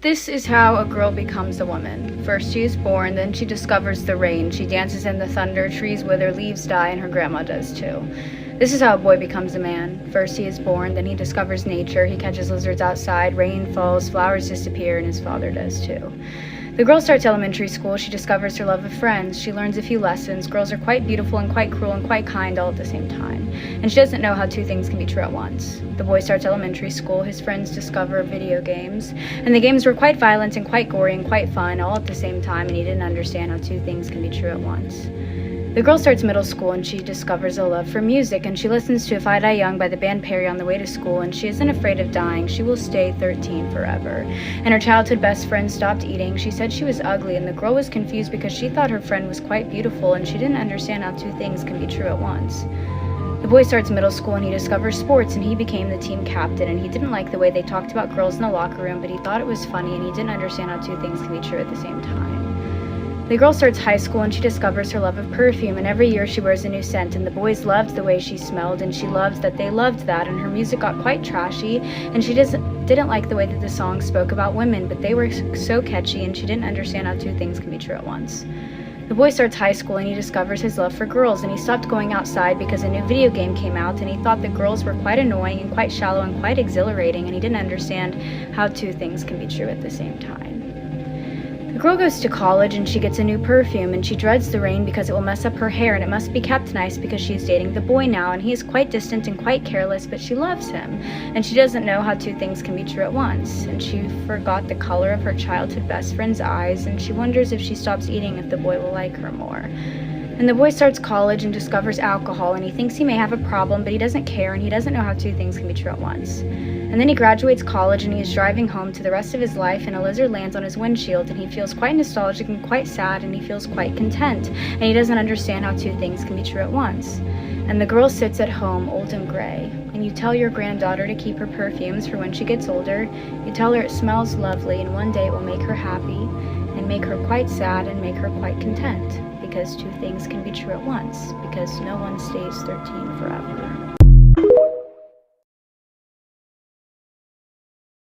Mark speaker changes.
Speaker 1: This is how a girl becomes a woman. First she is born, then she discovers the rain. She dances in the thunder, trees wither, leaves die, and her grandma does too. This is how a boy becomes a man. First he is born, then he discovers nature. He catches lizards outside, rain falls, flowers disappear, and his father does too. The girl starts elementary school. She discovers her love of friends. She learns a few lessons. Girls are quite beautiful and quite cruel and quite kind all at the same time. And she doesn't know how two things can be true at once. The boy starts elementary school. His friends discover video games. And the games were quite violent and quite gory and quite fun all at the same time, and he didn't understand how two things can be true at once. The girl starts middle school and she discovers a love for music, and she listens to If I Die Young by the band Perry on the way to school, and she isn't afraid of dying. She will stay 13 forever. And her childhood best friend stopped eating. She said she was ugly, and the girl was confused because she thought her friend was quite beautiful, and she didn't understand how two things can be true at once. The boy starts middle school and he discovers sports, and he became the team captain, and he didn't like the way they talked about girls in the locker room, but he thought it was funny, and he didn't understand how two things can be true at the same time. The girl starts high school and she discovers her love of perfume, and every year she wears a new scent, and the boys loved the way she smelled, and she loved that they loved that, and her music got quite trashy, and she didn't like the way that the songs spoke about women, but they were so catchy, and she didn't understand how two things can be true at once. The boy starts high school and he discovers his love for girls, and he stopped going outside because a new video game came out, and he thought the girls were quite annoying and quite shallow and quite exhilarating, and he didn't understand how two things can be true at the same time. The girl goes to college and she gets a new perfume, and she dreads the rain because it will mess up her hair, and it must be kept nice because she is dating the boy now, and he is quite distant and quite careless, but she loves him, and she doesn't know how two things can be true at once. And she forgot the color of her childhood best friend's eyes, and she wonders if she stops eating if the boy will like her more. And the boy starts college and discovers alcohol, and he thinks he may have a problem, but he doesn't care, and he doesn't know how two things can be true at once. And then he graduates college and he is driving home to the rest of his life, and a lizard lands on his windshield, and he feels quite nostalgic and quite sad, and he feels quite content, and he doesn't understand how two things can be true at once. And the girl sits at home, old and gray, and you tell your granddaughter to keep her perfumes for when she gets older. You tell her it smells lovely, and one day it will make her happy, and make her quite sad, and make her quite content, because two things can be true at once, because no one stays 13 forever.